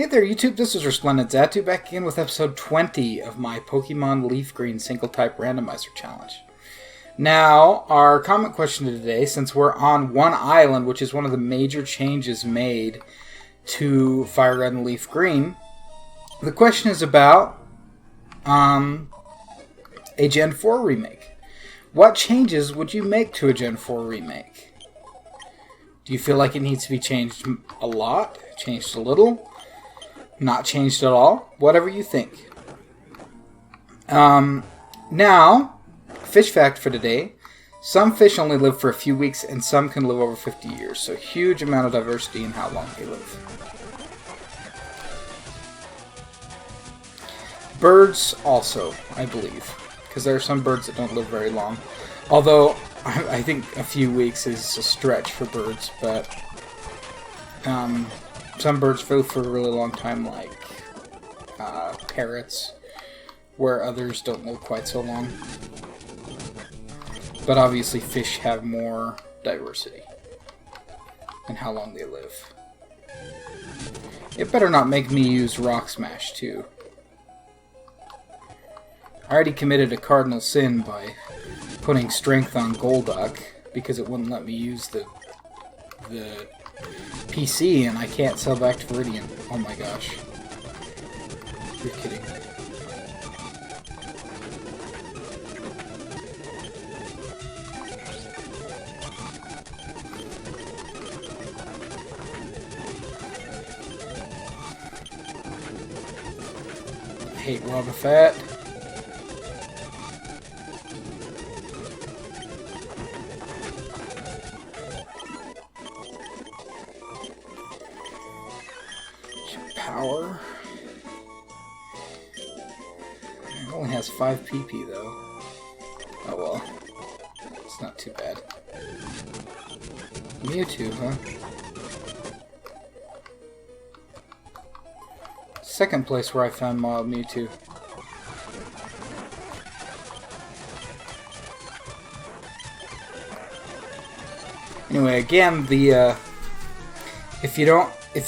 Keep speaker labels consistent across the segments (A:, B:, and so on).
A: Hey there, YouTube. This is resplendentxatu back again with episode 20 of my Pokemon Leafgreen single-type randomizer challenge. Now, our comment question today, since we're on one island, which is one of the major changes made to Fire Red and Leaf Green, the question is about a Gen 4 remake. What changes would you make to a Gen 4 remake? Do you feel like it needs to be changed a lot? Changed a little? Not changed at all? Whatever you think. Now, fish fact for today. Some fish only live for a few weeks and some can live over 50 years. So huge amount of diversity in how long they live. Birds also, I believe. Because there are some birds that don't live very long. Although, I think a few weeks is a stretch for birds, but some birds live for a really long time, like parrots, where others don't live quite so long. But obviously fish have more diversity in how long they live. It better not make me use Rock Smash, too. I already committed a cardinal sin by putting strength on Golduck because it wouldn't let me use the PC, and I can't sell back to Viridian. Oh my gosh. You're kidding. I hate Wobbuffet. Power. It only has 5 PP though. Oh well. It's not too bad. Mewtwo, huh? Second place where I found Mild Mewtwo. Anyway, again, if you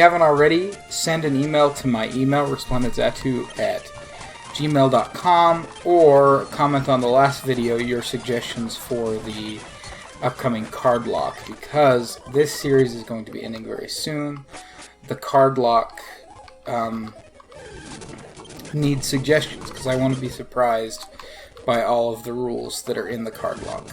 A: haven't already, send an email to my email, resplendentxatu@gmail.com, or comment on the last video your suggestions for the upcoming card lock, because this series is going to be ending very soon. The card lock needs suggestions, because I want to be surprised by all of the rules that are in the card lock.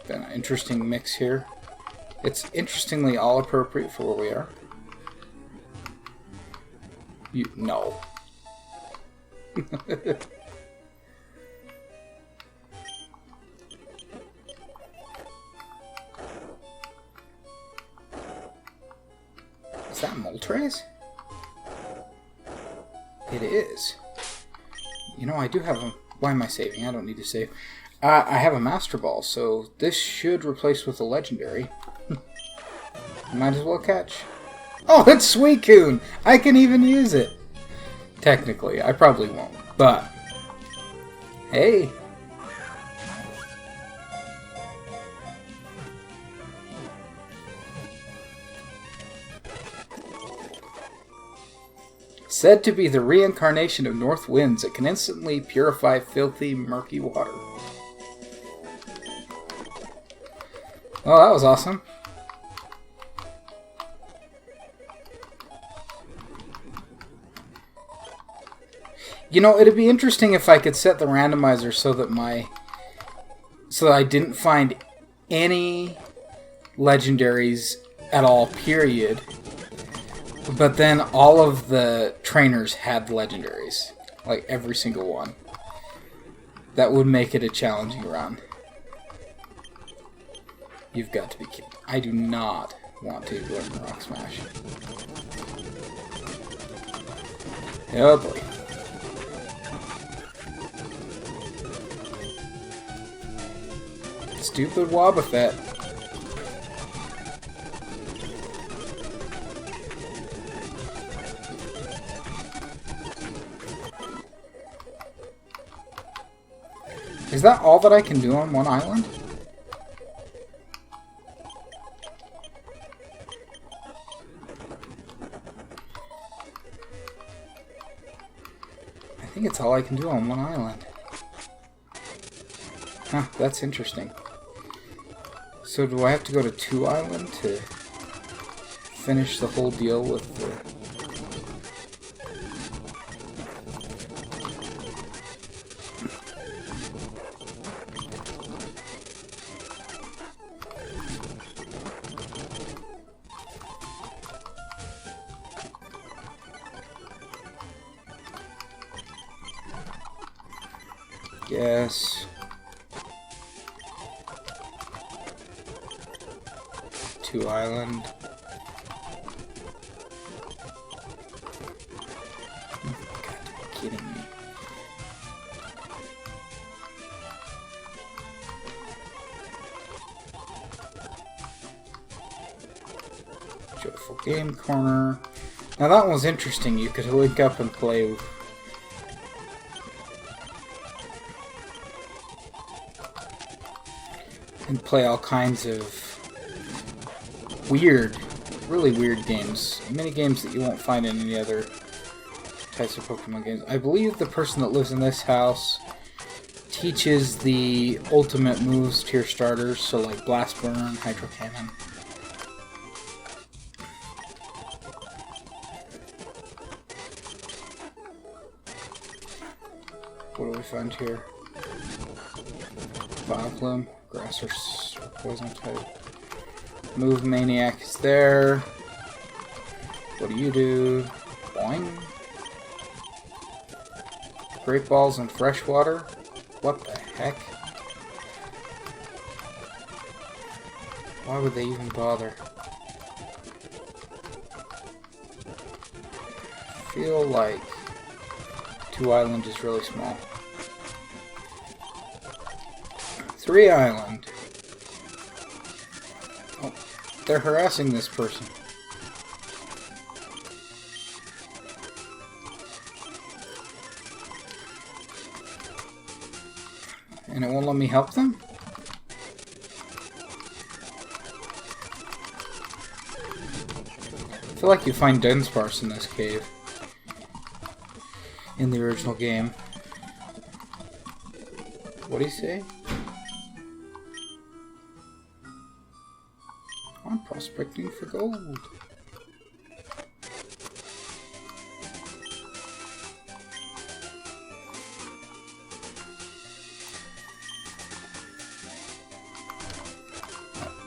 A: Got an interesting mix here. It's interestingly all appropriate for where we are. No. Is that Moltres? It is. You know, I do have a... Why am I saving? I don't need to save. I have a Master Ball, so this should replace with a Legendary. Might as well catch. Oh, it's Suicune! I can even use it! Technically, I probably won't, but... Hey! Said to be the reincarnation of North Winds, it can instantly purify filthy, murky water. Oh, that was awesome. You know, it'd be interesting if I could set the randomizer so that I didn't find any legendaries at all, period. But then all of the trainers had legendaries. Like, every single one. That would make it a challenging run. You've got to be kidding. I do not want to learn Rock Smash. Oh boy. Stupid Wobbuffet. Is that all that I can do on one island? I think it's all I can do on one island. Huh, that's interesting. So do I have to go to 2 island to finish the whole deal with the... Yes. 2 island. God, you're kidding me. Joyful Game Corner. Now that one was interesting. You could link up and play. And play all kinds of weird, really weird games. Many games that you won't find in any other types of Pokemon games. I believe the person that lives in this house teaches the ultimate moves to your starters, so like Blast Burn, Hydro Cannon. What do we find here? Vileplume. Grass or poison type. Move Maniac is there. What do you do? Boing. Great Balls and Freshwater? What the heck? Why would they even bother? I feel like 2 island is really small. 3 island. Oh, they're harassing this person. And it won't let me help them? I feel like you find Dunsparce in this cave. In the original game. What do you say? I'm prospecting for gold.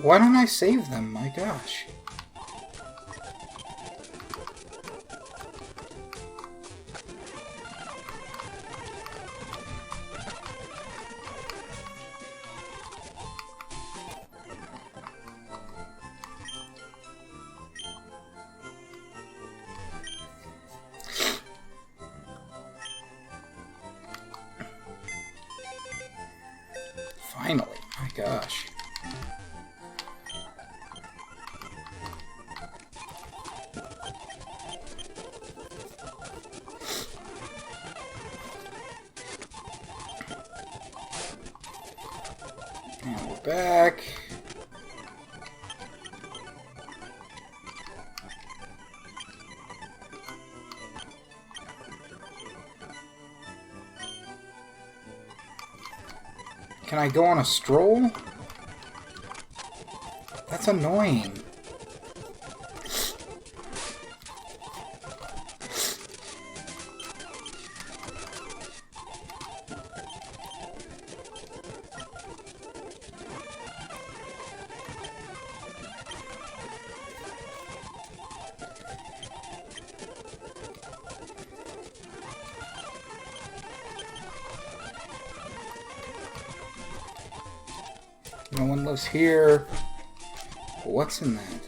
A: Why don't I save them? My gosh. Finally, my gosh. And we're back. Can I go on a stroll? That's annoying. No one lives here. What's in that?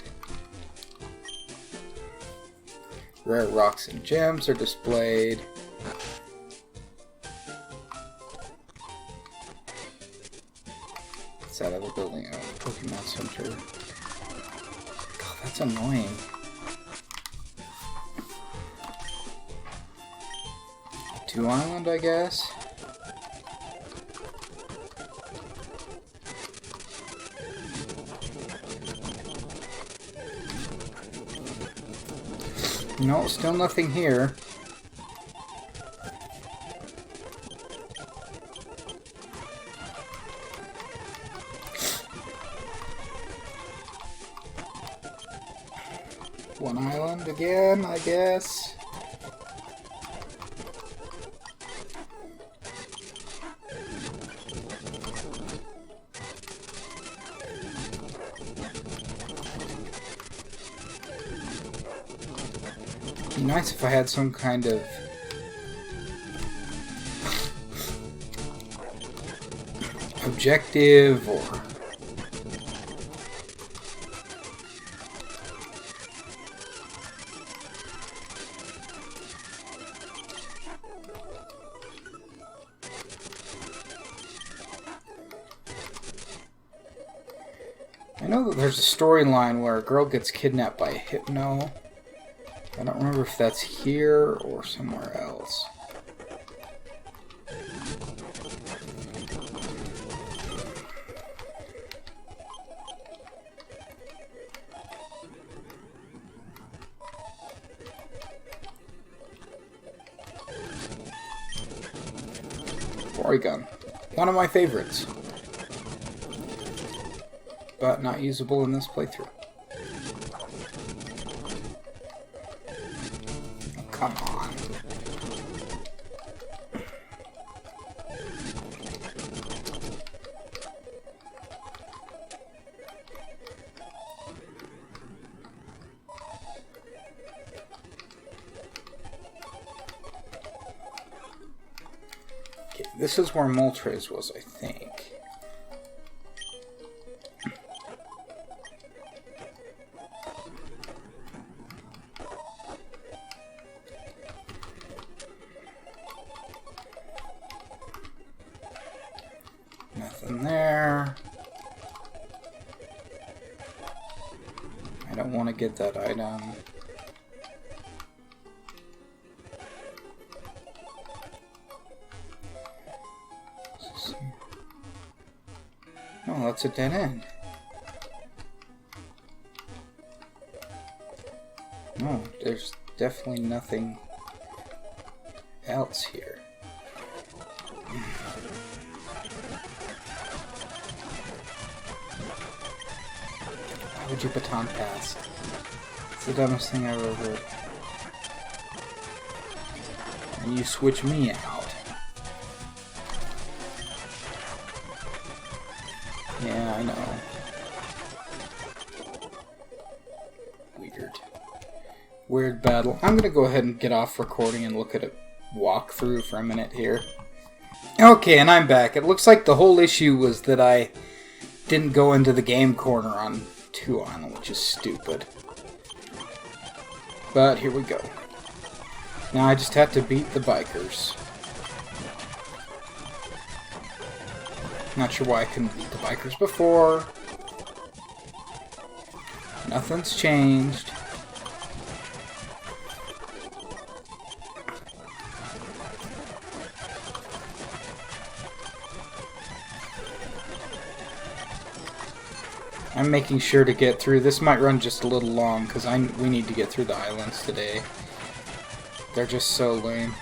A: Rare rocks and gems are displayed. It's that other building, Pokemon Center. God, that's annoying. Two Island, I guess. No, still nothing here. One island again, I guess. It'd be nice if I had some kind of objective or I know that there's a storyline where a girl gets kidnapped by a hypno. I don't remember if that's here or somewhere else. Porygon. One of my favorites. But not usable in this playthrough. Oh, come on. Okay, this is where Moltres was, I think. Nothing there. I don't want to get that item. No, that's a dead end. No, there's definitely nothing else here. Why would you baton pass? It's the dumbest thing I've ever heard. And you switch me out. Yeah, I know. Weird. Weird battle. I'm gonna go ahead and get off recording and look at a walkthrough for a minute here. Okay, and I'm back. It looks like the whole issue was that I didn't go into the game corner on 2 Island, which is stupid. But here we go. Now I just have to beat the bikers. Not sure why I couldn't beat the bikers before. Nothing's changed. I'm making sure to get through. This might run just a little long because we need to get through the islands today. They're just so lame.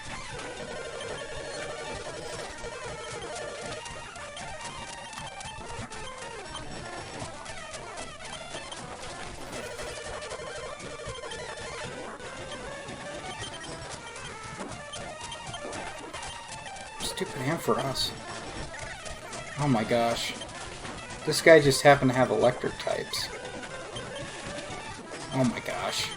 A: Stupid Ampharos. Oh my gosh. This guy just happened to have electric types. Oh my gosh.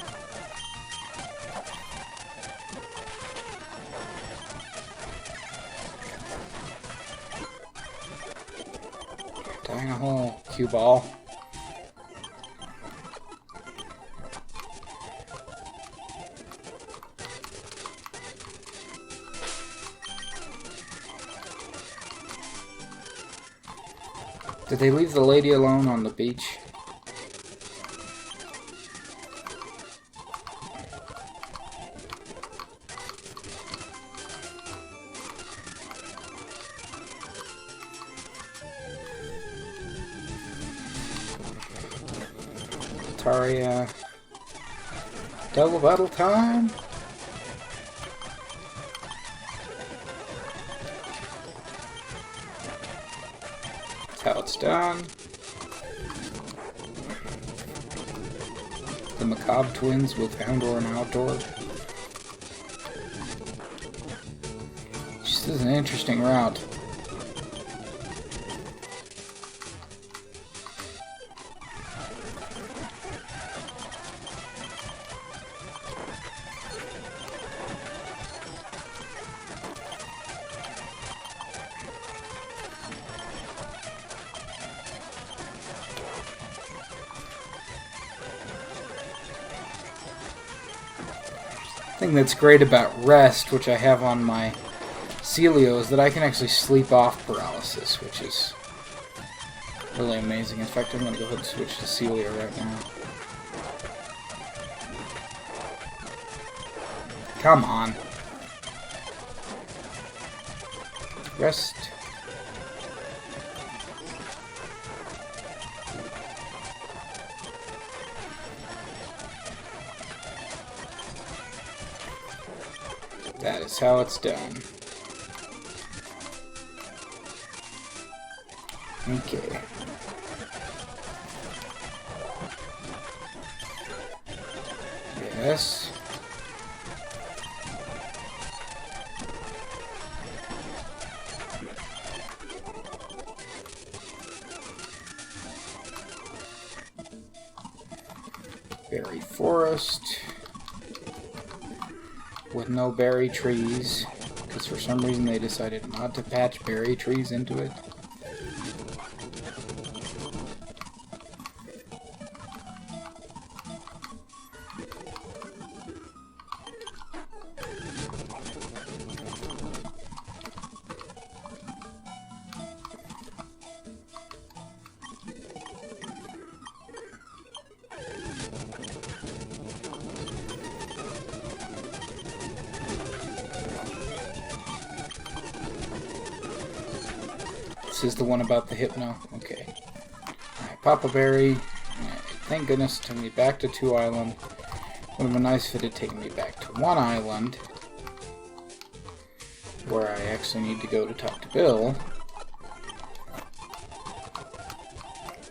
A: Die in a hole, cue ball. Did they leave the lady alone on the beach? Taria. Double battle time! That's how it's done. The Macabre Twins with Houndor and Outdoor. This is an interesting route. The thing that's great about Rest, which I have on my Celio, is that I can actually sleep off paralysis, which is really amazing. In fact, I'm going to go ahead and switch to Celio right now. Come on. Rest. That is how it's done. Okay. Yes. Berry forest. With no berry trees, because for some reason they decided not to patch berry trees into it. This is the one about the Hypno. Okay. Alright, Papa Berry. Right, thank goodness it took me back to 2 Island. Would have been nice if it had taken me back to 1 Island, where I actually need to go to talk to Bill.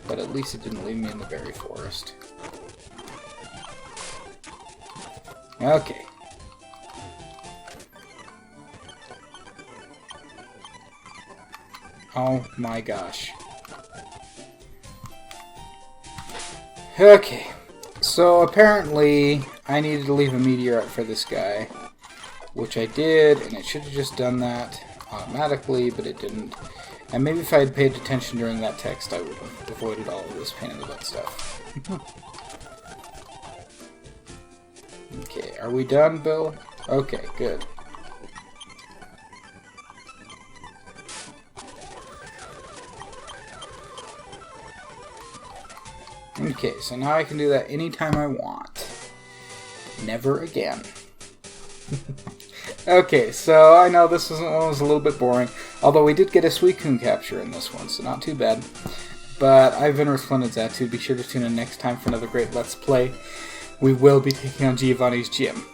A: But at least it didn't leave me in the berry forest. Okay. Oh my gosh. Okay, so apparently I needed to leave a meteorite for this guy, which I did, and it should have just done that automatically, but it didn't. And maybe if I had paid attention during that text, I would have avoided all of this pain in the butt stuff. Okay, are we done, Bill? Okay, good. Okay, so now I can do that anytime I want. Never again. Okay, so I know this was a little bit boring, although we did get a Suicune capture in this one, so not too bad. But I've been resplendentxatu. Be sure to tune in next time for another great Let's Play. We will be taking on Giovanni's gym.